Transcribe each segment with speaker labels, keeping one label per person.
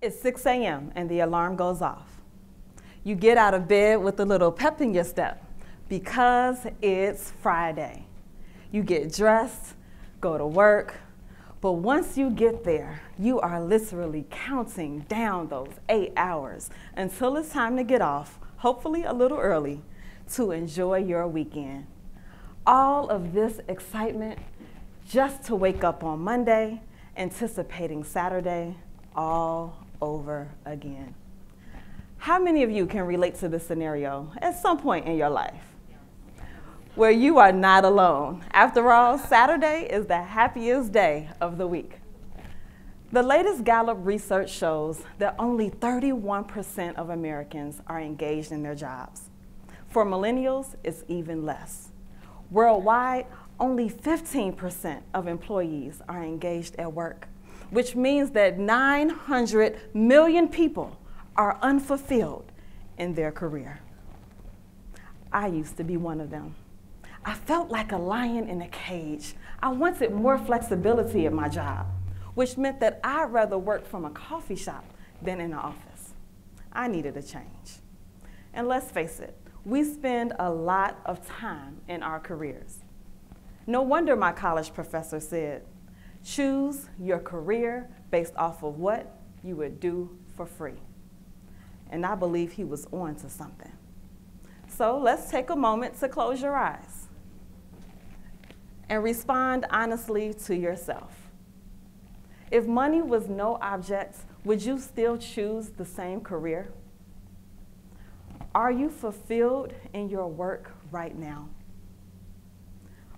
Speaker 1: It's 6 a.m. and the alarm goes off. You get out of bed with a little pep in your step because it's Friday. You get dressed, go to work, but once you get there, you are literally counting down those 8 hours until it's time to get off, hopefully a little early, to enjoy your weekend. All of this excitement just to wake up on Monday, anticipating Saturday all over again. How many of you can relate to this scenario at some point in your life? Where you are not alone. After all, Saturday is the happiest day of the week. The latest Gallup research shows that only 31% of Americans are engaged in their jobs. For millennials, it's even less. Worldwide, only 15% of employees are engaged at work, which means that 900 million people are unfulfilled in their career. I used to be one of them. I felt like a lion in a cage. I wanted more flexibility in my job, which meant that I'd rather work from a coffee shop than in an office. I needed a change. And let's face it, we spend a lot of time in our careers. No wonder my college professor said, choose your career based off of what you would do for free. And I believe he was on to something. So let's take a moment to close your eyes and respond honestly to yourself. If money was no object, would you still choose the same career? Are you fulfilled in your work right now?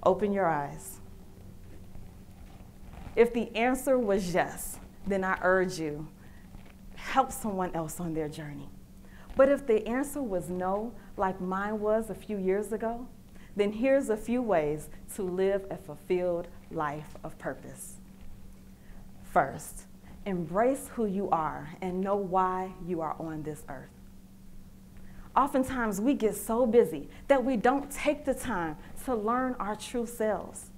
Speaker 1: Open your eyes. If the answer was yes, then I urge you, help someone else on their journey. But if the answer was no, like mine was a few years ago, then here's a few ways to live a fulfilled life of purpose. First, embrace who you are and know why you are on this earth. Oftentimes, we get so busy that we don't take the time to learn our true selves.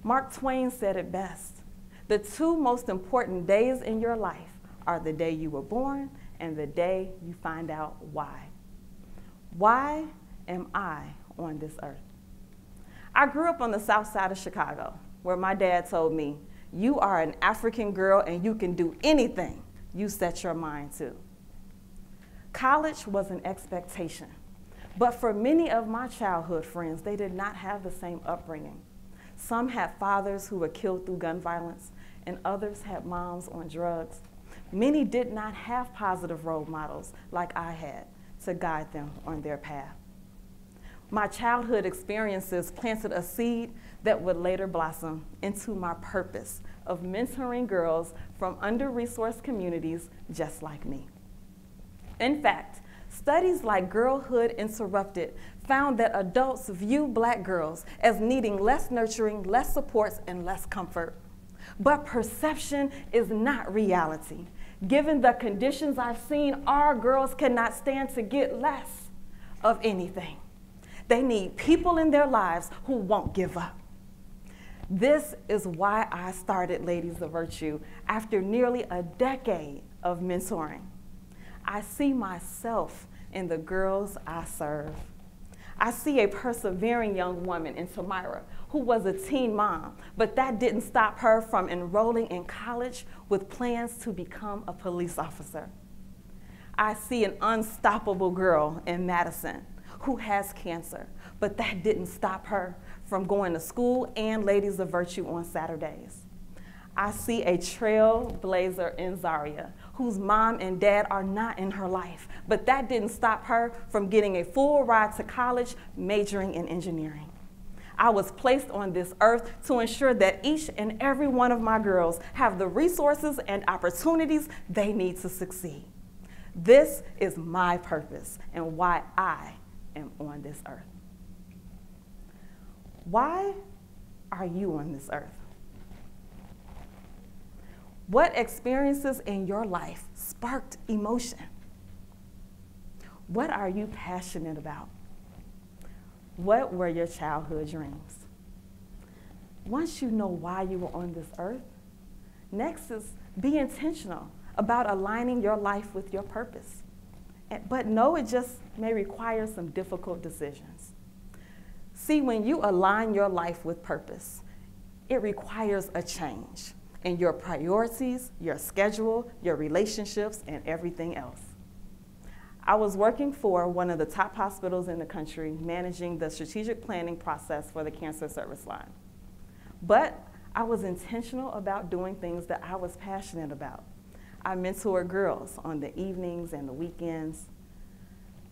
Speaker 1: Mark Twain said it best. The two most important days in your life are the day you were born and the day you find out why. Why am I on this earth? I grew up on the south side of Chicago, where my dad told me, you are an African girl and you can do anything you set your mind to. College was an expectation, but for many of my childhood friends, they did not have the same upbringing. Some had fathers who were killed through gun violence, and others had moms on drugs. Many did not have positive role models like I had to guide them on their path. My childhood experiences planted a seed that would later blossom into my purpose of mentoring girls from under-resourced communities just like me. In fact, studies like Girlhood Interrupted found that adults view Black girls as needing less nurturing, less supports, and less comfort. But perception is not reality. Given the conditions I've seen, our girls cannot stand to get less of anything. They need people in their lives who won't give up. This is why I started Ladies of Virtue after nearly a decade of mentoring. I see myself in the girls I serve. I see a persevering young woman in Tamira who was a teen mom, but that didn't stop her from enrolling in college with plans to become a police officer. I see an unstoppable girl in Madison who has cancer, but that didn't stop her from going to school and Ladies of Virtue on Saturdays. I see a trailblazer in Zaria, whose mom and dad are not in her life, but that didn't stop her from getting a full ride to college, majoring in engineering. I was placed on this earth to ensure that each and every one of my girls have the resources and opportunities they need to succeed. This is my purpose and why I am on this earth. Why are you on this earth? What experiences in your life sparked emotion? What are you passionate about? What were your childhood dreams? Once you know why you were on this earth, next is be intentional about aligning your life with your purpose. But know it just may require some difficult decisions. See, when you align your life with purpose, it requires a change in your priorities, your schedule, your relationships, and everything else. I was working for one of the top hospitals in the country, managing the strategic planning process for the cancer service line. But I was intentional about doing things that I was passionate about. I mentored girls on the evenings and the weekends.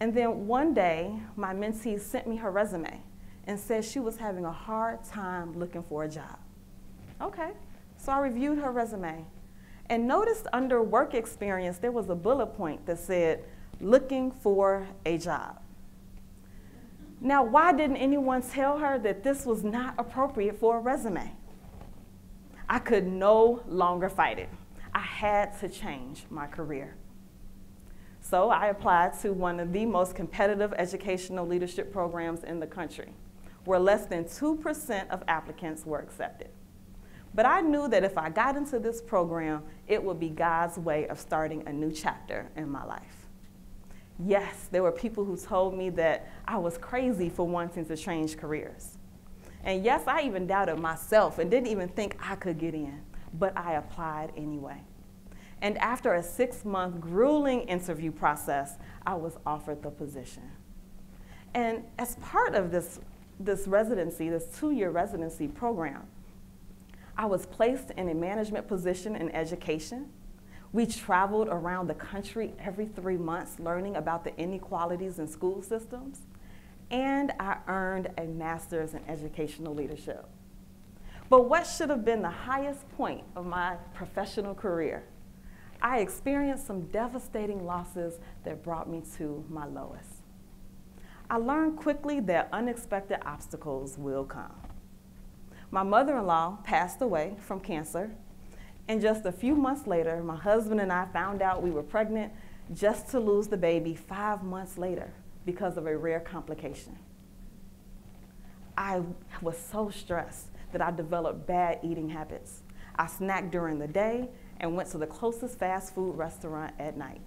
Speaker 1: And then one day, my mentee sent me her resume and said she was having a hard time looking for a job. Okay, so I reviewed her resume and noticed under work experience, there was a bullet point that said, looking for a job. Now, why didn't anyone tell her that this was not appropriate for a resume? I could no longer fight it. I had to change my career. So I applied to one of the most competitive educational leadership programs in the country, where less than 2% of applicants were accepted. But I knew that if I got into this program, it would be God's way of starting a new chapter in my life. Yes, there were people who told me that I was crazy for wanting to change careers. And yes, I even doubted myself and didn't even think I could get in, but I applied anyway. And after a 6-month grueling interview process, I was offered the position. And as part of this residency, this 2-year residency program, I was placed in a management position in education. We traveled around the country every 3 months learning about the inequalities in school systems. And I earned a master's in educational leadership. But what should have been the highest point of my professional career, I experienced some devastating losses that brought me to my lowest. I learned quickly that unexpected obstacles will come. My mother-in-law passed away from cancer, and just a few months later, my husband and I found out we were pregnant just to lose the baby 5 months later because of a rare complication. I was so stressed that I developed bad eating habits. I snacked during the day and went to the closest fast food restaurant at night.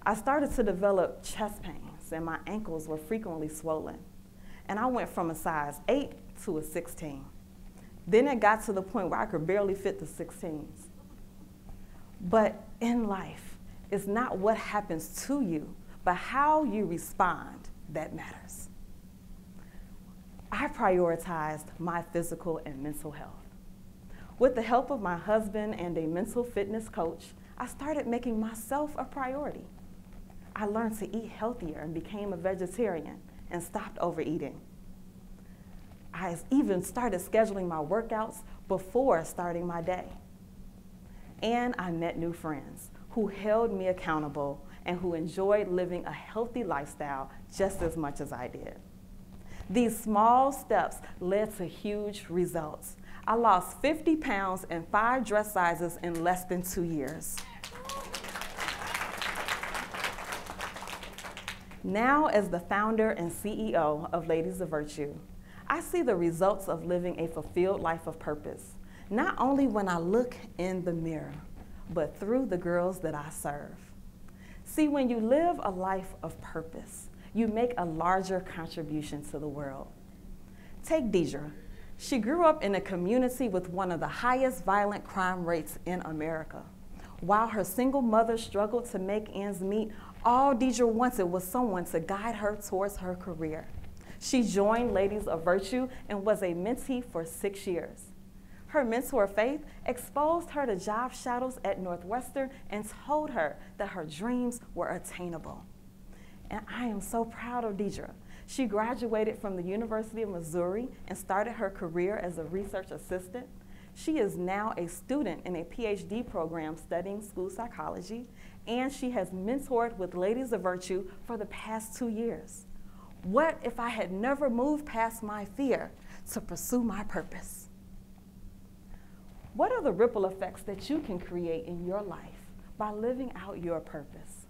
Speaker 1: I started to develop chest pains and my ankles were frequently swollen. And I went from a size 8 to a 16. Then it got to the point where I could barely fit the 16s. But in life, it's not what happens to you, but how you respond that matters. I prioritized my physical and mental health. With the help of my husband and a mental fitness coach, I started making myself a priority. I learned to eat healthier and became a vegetarian and stopped overeating. I even started scheduling my workouts before starting my day. And I met new friends who held me accountable and who enjoyed living a healthy lifestyle just as much as I did. These small steps led to huge results. I lost 50 pounds and 5 dress sizes in less than 2 years. Now, as the founder and CEO of Ladies of Virtue, I see the results of living a fulfilled life of purpose, not only when I look in the mirror, but through the girls that I serve. See, when you live a life of purpose, you make a larger contribution to the world. Take Deidre. She grew up in a community with one of the highest violent crime rates in America. While her single mother struggled to make ends meet, all Deidre wanted was someone to guide her towards her career. She joined Ladies of Virtue and was a mentee for 6 years. Her mentor, Faith, exposed her to job shadows at Northwestern and told her that her dreams were attainable. And I am so proud of Deidre. She graduated from the University of Missouri and started her career as a research assistant. She is now a student in a PhD program studying school psychology, and she has mentored with Ladies of Virtue for the past 2 years. What if I had never moved past my fear to pursue my purpose? What are the ripple effects that you can create in your life by living out your purpose?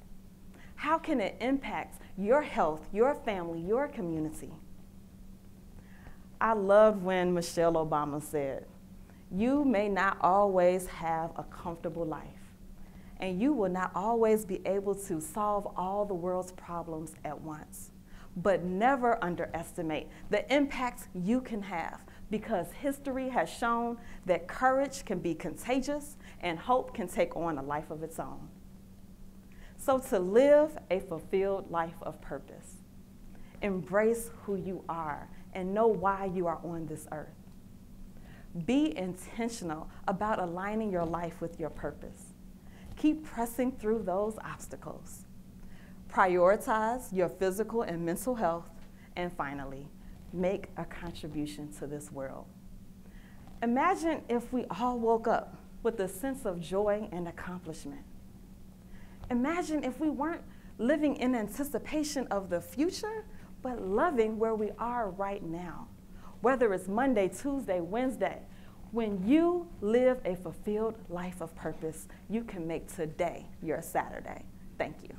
Speaker 1: How can it impact your health, your family, your community? I loved when Michelle Obama said, "You may not always have a comfortable life. and you will not always be able to solve all the world's problems at once. But never underestimate the impact you can have, because history has shown that courage can be contagious and hope can take on a life of its own. So to live a fulfilled life of purpose, embrace who you are and know why you are on this earth. Be intentional about aligning your life with your purpose. Keep pressing through those obstacles. Prioritize your physical and mental health. And finally, make a contribution to this world. Imagine if we all woke up with a sense of joy and accomplishment. Imagine if we weren't living in anticipation of the future, but loving where we are right now. Whether it's Monday, Tuesday, Wednesday, when you live a fulfilled life of purpose, you can make today your Saturday. Thank you.